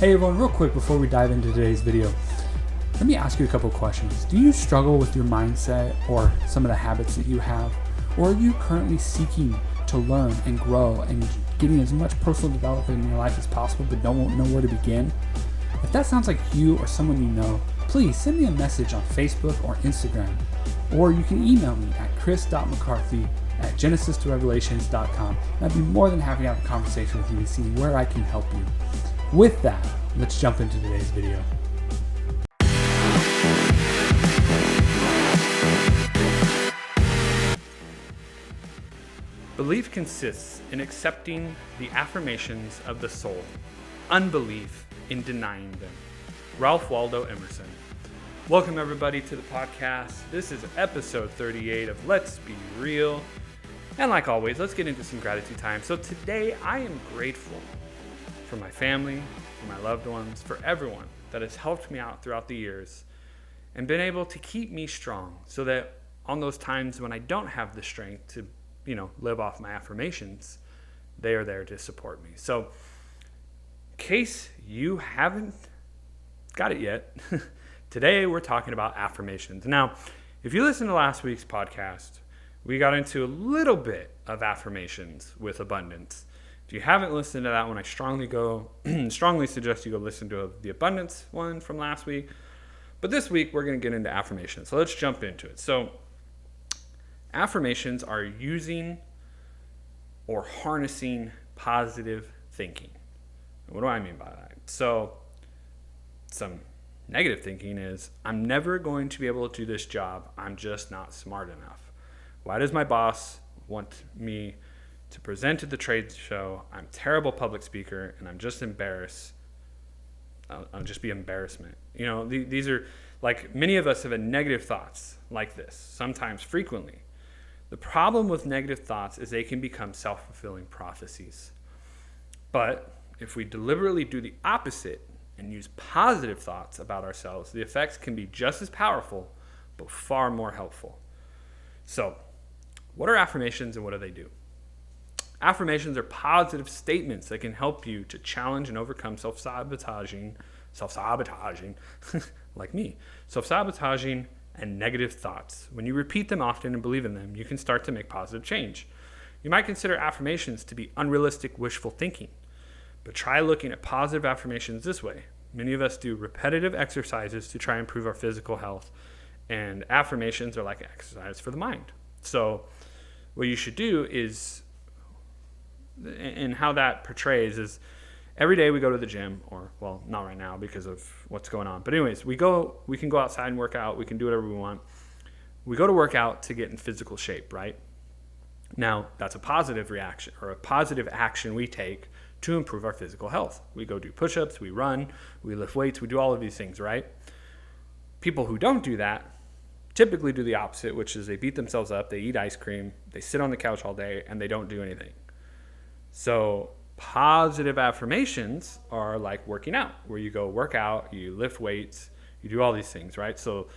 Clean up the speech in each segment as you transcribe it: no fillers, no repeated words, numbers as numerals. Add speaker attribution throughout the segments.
Speaker 1: Hey everyone, real quick before we dive into today's video, let me ask you a couple questions. Do you struggle with your mindset or some of the habits that you have? Or are you currently seeking to learn and grow and getting as much personal development in your life as possible but don't know where to begin? If that sounds like you or someone you know, please send me a message on Facebook or Instagram. Or you can email me at chris.mccarthy@genesis2revelations.com. And I'd be more than happy to have a conversation with you to see where I can help you. With that, let's jump into today's video. Belief consists in accepting the affirmations of the soul, unbelief in denying them. Ralph Waldo Emerson. Welcome everybody to the podcast. This is episode 38 of Let's Be Real. And like always, let's get into some gratitude time. So today I am grateful for my family, for my loved ones, for everyone that has helped me out throughout the years and been able to keep me strong so that on those times when I don't have the strength to, live off my affirmations, they are there to support me. So in case you haven't got it yet, today we're talking about affirmations. Now, if you listen to last week's podcast, we got into a little bit of affirmations with abundance. If you haven't listened to that one, I strongly suggest you go listen to the abundance one from last week. But this week, we're going to get into affirmations. So let's jump into it. So affirmations are using or harnessing positive thinking. What do I mean by that? So some negative thinking is, I'm never going to be able to do this job. I'm just not smart enough. Why does my boss want me to present at the trade show? I'm a terrible public speaker and I'm just embarrassed. I'll just be embarrassment. These are like, many of us have had negative thoughts like this, sometimes frequently. The problem with negative thoughts is they can become self-fulfilling prophecies. But if we deliberately do the opposite and use positive thoughts about ourselves, the effects can be just as powerful, but far more helpful. So, what are affirmations and what do they do? Affirmations are positive statements that can help you to challenge and overcome self-sabotaging, like me, self-sabotaging and negative thoughts. When you repeat them often and believe in them, you can start to make positive change. You might consider affirmations to be unrealistic, wishful thinking, but try looking at positive affirmations this way. Many of us do repetitive exercises to try and improve our physical health, and affirmations are like exercise for the mind. So what you should do is, and how that portrays is, every day we go to the gym, or, well, not right now because of what's going on. But anyways, we can go outside and work out. We can do whatever we want. We go to work out to get in physical shape, right? Now, that's a positive reaction or a positive action we take to improve our physical health. We go do push-ups, we run, we lift weights, we do all of these things, right? People who don't do that typically do the opposite, which is they beat themselves up, they eat ice cream, they sit on the couch all day, and they don't do anything. So positive affirmations are like working out, where you go work out, you lift weights, you do all these things, right? So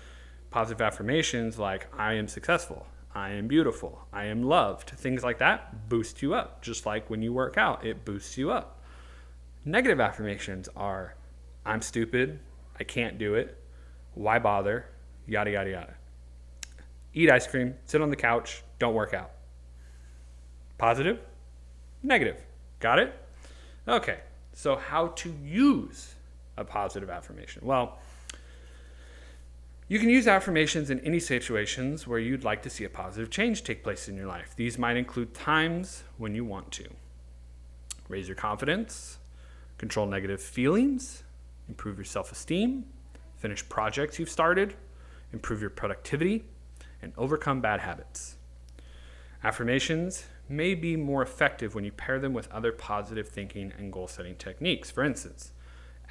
Speaker 1: positive affirmations like, I am successful, I am beautiful, I am loved, things like that boost you up. Just like when you work out, it boosts you up. Negative affirmations are, I'm stupid, I can't do it, why bother, yada, yada, yada. Eat ice cream, sit on the couch, don't work out. Positive, negative. Got it? Okay, so how to use a positive affirmation? Well, you can use affirmations in any situations where you'd like to see a positive change take place in your life. These might include times when you want to raise your confidence, control negative feelings, improve your self-esteem, finish projects you've started, improve your productivity, and overcome bad habits. Affirmations may be more effective when you pair them with other positive thinking and goal-setting techniques. For instance,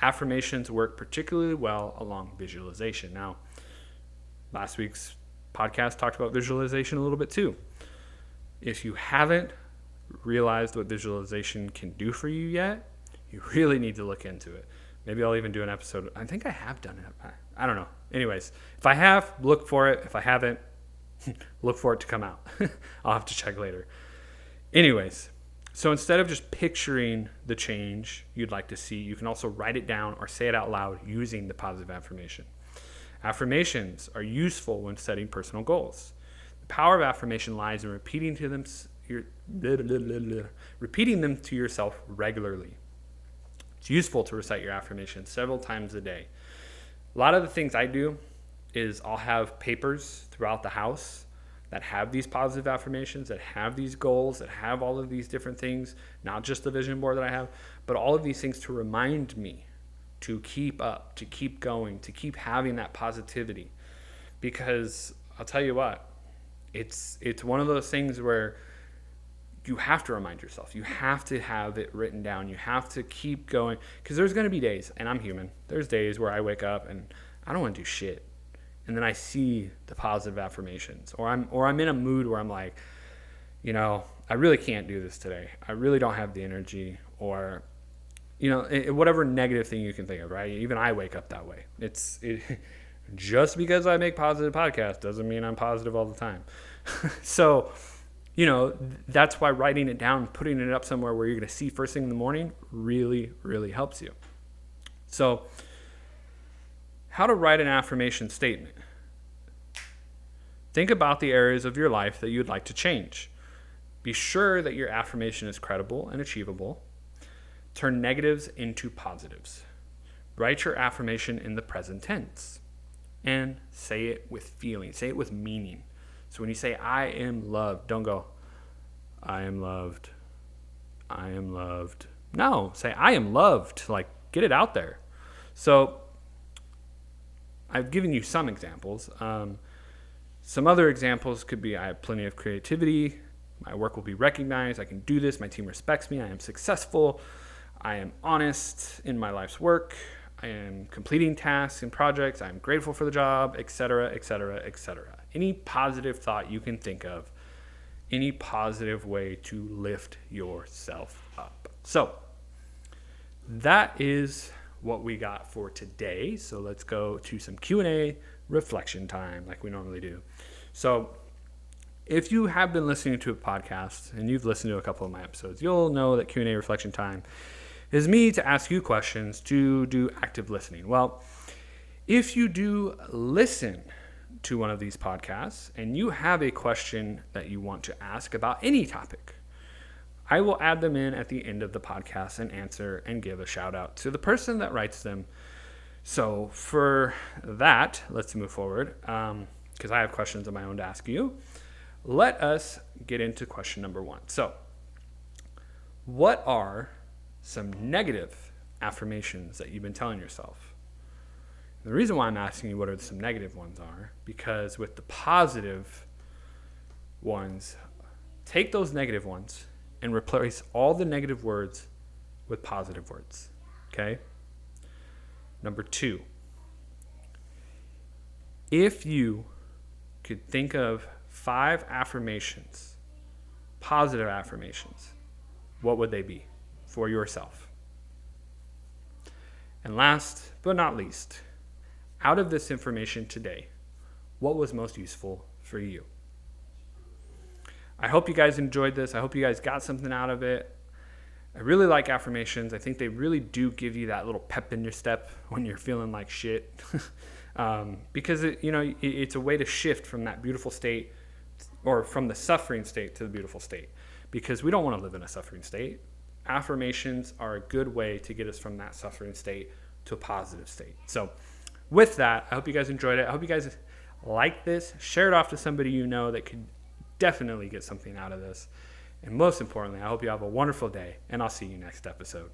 Speaker 1: affirmations work particularly well along visualization. Now, last week's podcast talked about visualization a little bit too. If you haven't realized what visualization can do for you yet, you really need to look into it. Maybe I'll even do an episode. I think I have done it. I don't know. Anyways, if I have, look for it. If I haven't, look for it to come out. I'll have to check later. Anyways, So instead of just picturing the change you'd like to see, you can also write it down or say it out loud using the positive affirmation. Affirmations are useful when setting personal goals. The power of affirmation lies in repeating them to yourself regularly. It's useful to recite your affirmations several times a day. A lot of the things I do is I'll have papers throughout the house that have these positive affirmations, that have these goals, that have all of these different things, not just the vision board that I have, but all of these things to remind me to keep up, to keep going, to keep having that positivity. Because I'll tell you what, it's one of those things where you have to remind yourself. You have to have it written down. You have to keep going. Because there's going to be days, and I'm human, there's days where I wake up and I don't want to do shit. And then I see the positive affirmations, or I'm in a mood where I'm like, I really can't do this today. I really don't have the energy, or, whatever negative thing you can think of, right? Even I wake up that way. Just because I make positive podcasts doesn't mean I'm positive all the time. So, that's why writing it down, putting it up somewhere where you're going to see first thing in the morning really, really helps you. So, how to write an affirmation statement. Think about the areas of your life that you'd like to change. Be sure that your affirmation is credible and achievable. Turn negatives into positives. Write your affirmation in the present tense. And say it with feeling. Say it with meaning. So when you say, I am loved, don't go, I am loved. I am loved. No, say, I am loved. Like, get it out there. So, I've given you some examples. Some other examples could be, I have plenty of creativity. My work will be recognized. I can do this. My team respects me. I am successful. I am honest in my life's work. I am completing tasks and projects. I am grateful for the job, etc., etc., etc. Any positive thought you can think of, any positive way to lift yourself up. So that is what we got for today. So let's go to some Q&A reflection time like we normally do. So if you have been listening to a podcast and you've listened to a couple of my episodes, you'll know that Q&A reflection time is me to ask you questions to do active listening. Well, if you do listen to one of these podcasts and you have a question that you want to ask about any topic, I will add them in at the end of the podcast and answer and give a shout out to the person that writes them. So for that, let's move forward because I have questions of my own to ask you. Let us get into question number 1. So what are some negative affirmations that you've been telling yourself? And the reason why I'm asking you what are some negative ones are, because with the positive ones, take those negative ones and replace all the negative words with positive words, okay? Number 2, if you could think of 5 affirmations, positive affirmations, what would they be for yourself? And last but not least, out of this information today, what was most useful for you? I hope you guys enjoyed this. I hope you guys got something out of it. I really like affirmations. I think they really do give you that little pep in your step when you're feeling like shit. Because it's a way to shift from that beautiful state, or from the suffering state to the beautiful state, because we don't want to live in a suffering state. Affirmations are a good way to get us from that suffering state to a positive state. So with that, I hope you guys enjoyed it. I hope you guys like this. Share it off to somebody you know that could definitely get something out of this. And most importantly, I hope you have a wonderful day, and I'll see you next episode.